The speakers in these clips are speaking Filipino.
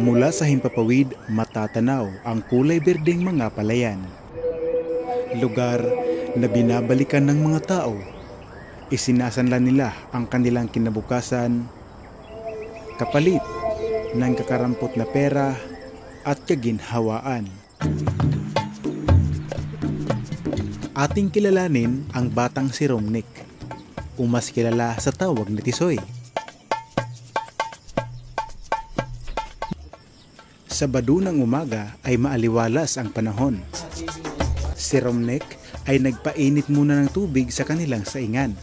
Mula sa himpapawid, matatanaw ang kulay berdeng mga palayan. Lugar na binabalikan ng mga tao. Isinasanlan nila ang kanilang kinabukasan, kapalit ng kakarampot na pera at kaginhawaan. Ating kilalanin ang batang si Romnek, o mas kilala sa tawag na Tisoy. Sabado ng umaga ay maaliwalas ang panahon. Si Romnek ay nagpainit muna ng tubig sa kanilang saingan.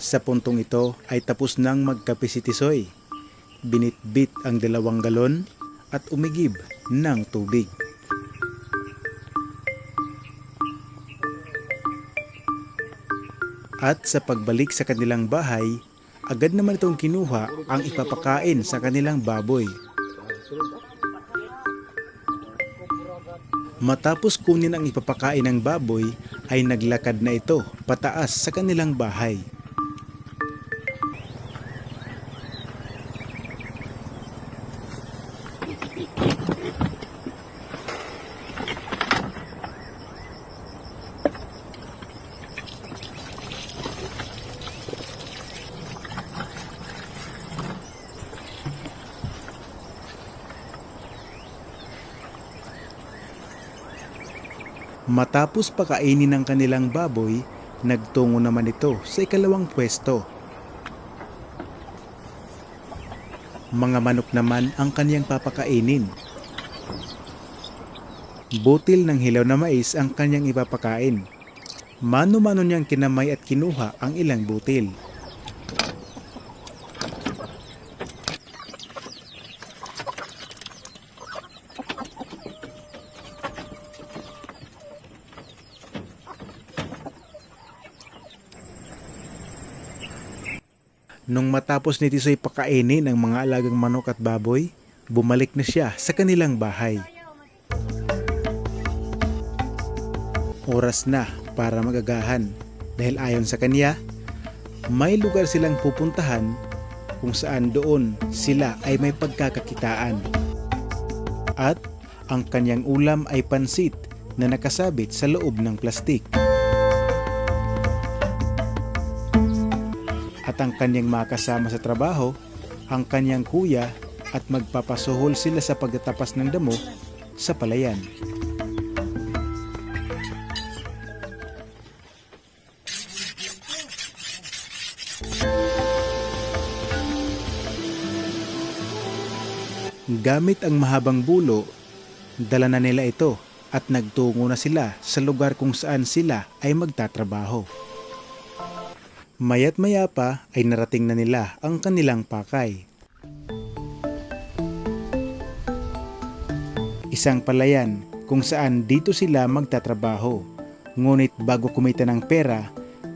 Sa puntong ito ay tapos nang magkape si Tisoy. Binitbit ang 2 galon at umigib ng tubig. At sa pagbalik sa kanilang bahay, agad naman itong kinuha ang ipapakain sa kanilang baboy. Matapos kunin ang ipapakain ng baboy, ay naglakad na ito pataas sa kanilang bahay. Matapos pakainin ng kanilang baboy, nagtungo naman ito sa ikalawang pwesto. Mga manok naman ang kaniyang papakainin. Butil ng hilaw na mais ang kanyang ipapakain. Mano-mano niyang kinamay at kinuha ang ilang butil. Nung matapos ni Tisoy pakainin ang mga alagang manok at baboy, bumalik na siya sa kanilang bahay. Oras na para magagahan dahil ayon sa kanya, may lugar silang pupuntahan kung saan doon sila ay may pagkakakitaan. At ang kanyang ulam ay pansit na nakasabit sa loob ng plastik. At ang kanyang makasama sa trabaho, ang kanyang kuya, at magpapasuhol sila sa pagtatapas ng damo sa palayan. Gamit ang mahabang bulo, dala na nila ito at nagtungo na sila sa lugar kung saan sila ay magtatrabaho. Maya't maya pa ay narating na nila ang kanilang pakay. Isang palayan kung saan dito sila magtatrabaho. Ngunit bago kumita ng pera,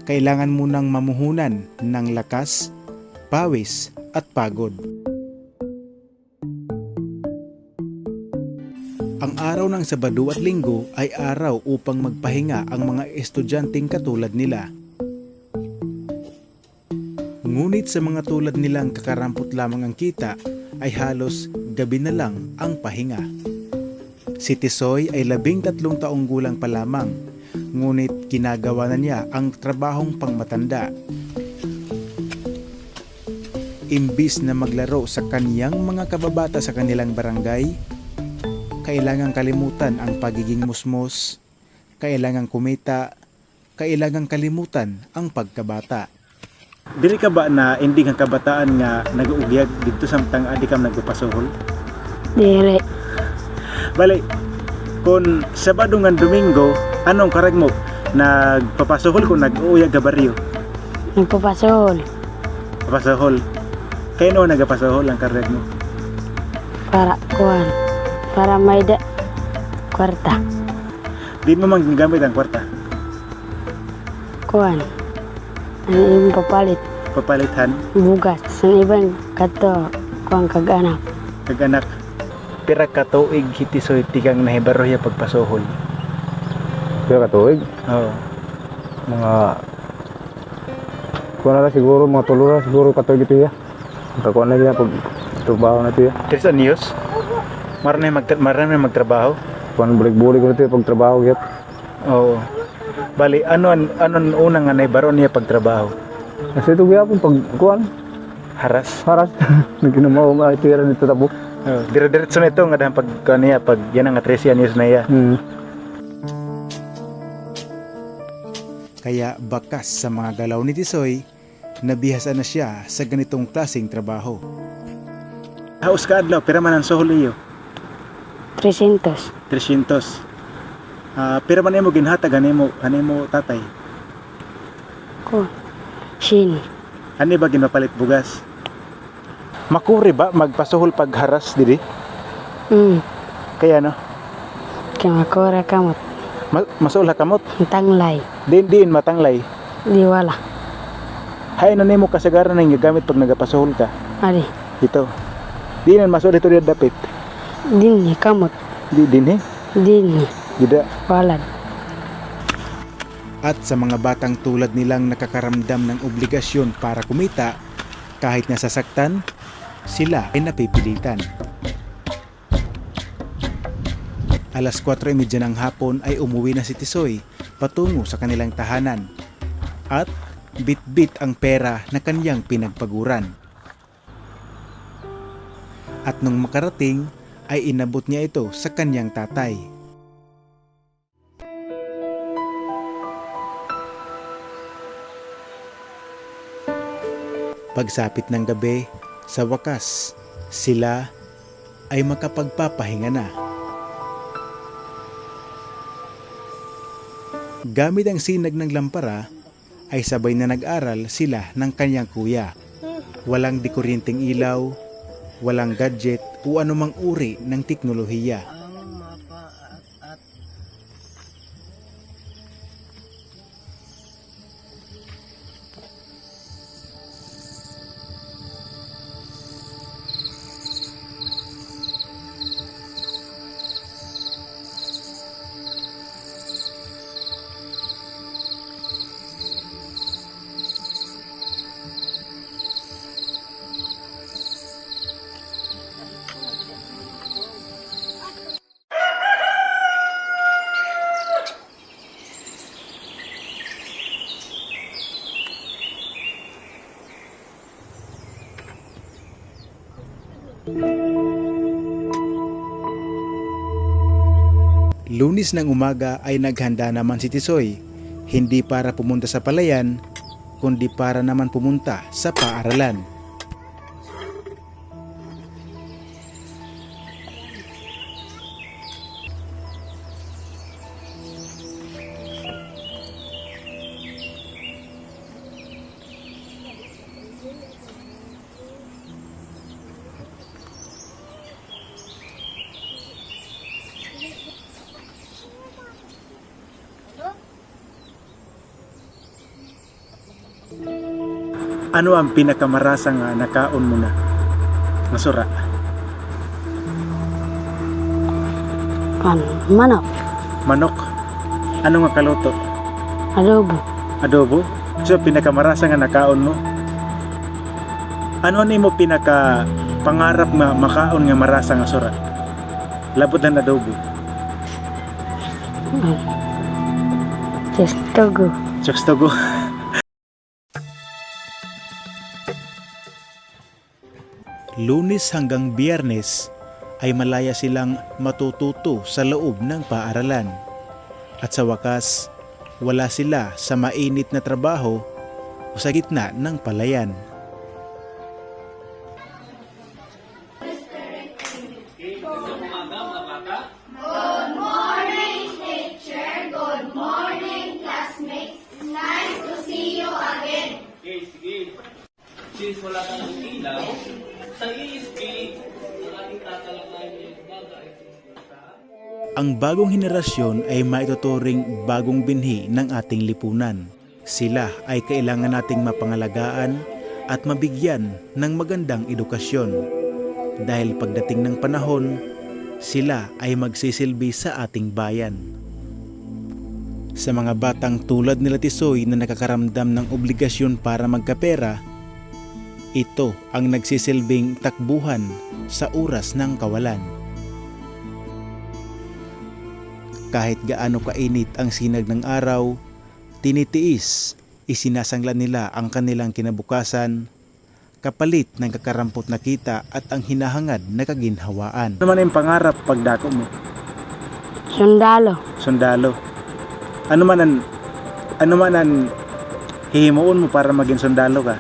kailangan munang mamuhunan ng lakas, pawis at pagod. Ang araw ng Sabado at Linggo ay araw upang magpahinga ang mga estudyanteng katulad nila. Ngunit sa mga tulad nilang kakarampot lamang ang kita, ay halos gabi na lang ang pahinga. Si Tisoy ay 13 taong gulang pa lamang, ngunit ginagawa na niya ang trabahong pangmatanda. Imbis na maglaro sa kaniyang mga kababata sa kanilang barangay, kailangang kalimutan ang pagiging musmos, kailangang kumita, kailangang kalimutan ang pagkabata. Dili ka ba na ending ang kabataan nga nag-uugyag dito samtang adi ka nagpapasuhol? Dili. Bali, kung Sabado nga Domingo, anong karag mo? Nagpapasuhol kung nag-uuyag ka baryo? Nagpapasol. Papasuhol. Kaya no nagpapasuhol ang karag mo? para kuan. Para may kwarta. Di mo man ginagamit ang kwarta. Kuan. Ang ibang papalit. Papalitan Bugas. Ang ibang kato. Kuan kag-anak. kag anak. Pira ka tuig hitisoy tigang nahibaro ya pagpasuhol. Kaya katuig, Oo. mga kuha na lang siguro, mga tulo na siguro katuig ito ya. Kakuha na niya pag trabaho na ito ya. 3 anyos. Marami magtrabaho. Kuha na balik-bulik ko na ito ya pag trabaho yat. Oo. Bali, ano unang nga nahibaro niya pagtrabaho? Kasi ito kaya pag kuha Haras. haras. Nagkinamaw nga ito yan ito tabo. Dire-diretso na ito nga dahil pag kaniya, pag yan ang 13 anyos na iya. Kaya bakas sa mga galaw ni Tisoy, nabihasa na siya sa ganitong klaseng trabaho. Haus ka adlaw, pira man ang suhol iyo? 300. 300. Pira man mo ginhatag, mo tatay? Kuan. Shin. Ani ba ginapalit bugas? Makuri ba magpasuhol pag haras diri? Kaya no? Kaya makura kamot. Masuhol kamot? Ang tanglay. Din matanglay. Di wala. Hay na nimo kasagaran ng gagamit pag nagapasuhol ka. Ari. Ito. Di na masuhol ito diya dapit. Din ni kamot. Di din he? Din ni. Gida. Walad. At sa mga batang tulad nilang nakakaramdam ng obligasyon para kumita, kahit nasasaktan, sila ay napipilitan. Alas 4:30 ng hapon ay umuwi na si Tisoy patungo sa kanilang tahanan at bit-bit ang pera na kaniyang pinagpaguran. At nung makarating ay inabot niya ito sa kaniyang tatay. Pagsapit ng gabi, sa wakas, sila ay makapagpapahinga na. Gamit ang sinag ng lampara, ay sabay na nag-aral sila ng kanyang kuya. Walang dikuryenteng ilaw, walang gadget o anumang uri ng teknolohiya. Lunes ng umaga ay naghanda naman si Tisoy, hindi para pumunta sa palayan, kundi para naman pumunta sa paaralan. Ano ang pinakamarasang nakaon mo na? Masura. Manok. Manok. Ano nga kaluto? Adobo. Adobo. So pinakamarasang nakaon mo? Ano ni mo pinaka pangarap nga makaon nga marasa nga sura? Labot ng adobo. Chestogo. Chokstogo. Lunes hanggang Biyernes ay malaya silang matututo sa loob ng paaralan. At sa wakas, wala sila sa mainit na trabaho o sa gitna ng palayan. Since wala ka ng ilaw, sa ESP, ang ating Ang bagong henerasyon ay maituturing bagong binhi ng ating lipunan. Sila ay kailangan nating mapangalagaan at mabigyan ng magandang edukasyon. Dahil pagdating ng panahon, sila ay magsisilbi sa ating bayan. Sa mga batang tulad nila Tisoy na nakakaramdam ng obligasyon para magkapera, ito ang nagsisilbing takbuhan sa oras ng kawalan. Kahit gaano kainit ang sinag ng araw, tinitiis, isinasangla nila ang kanilang kinabukasan, kapalit ng kakarampot na kita at ang hinahangad na kaginhawaan. Ano man ang pangarap pagdako mo? Sundalo. Sundalo. Ano man ang hihimuon mo para maging sundalo ka?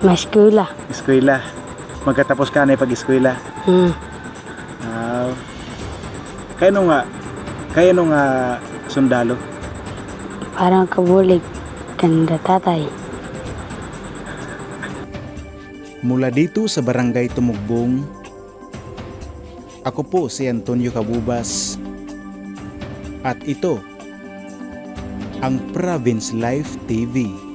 Maskula. Eskwela. Magkatapos ka na pag-eskwela. Kaya nung sundalo? Parang kabulig. Ganda tatay. Mula dito sa Barangay Tumugbong, ako po si Antonio Cabubas at ito ang Province Life TV.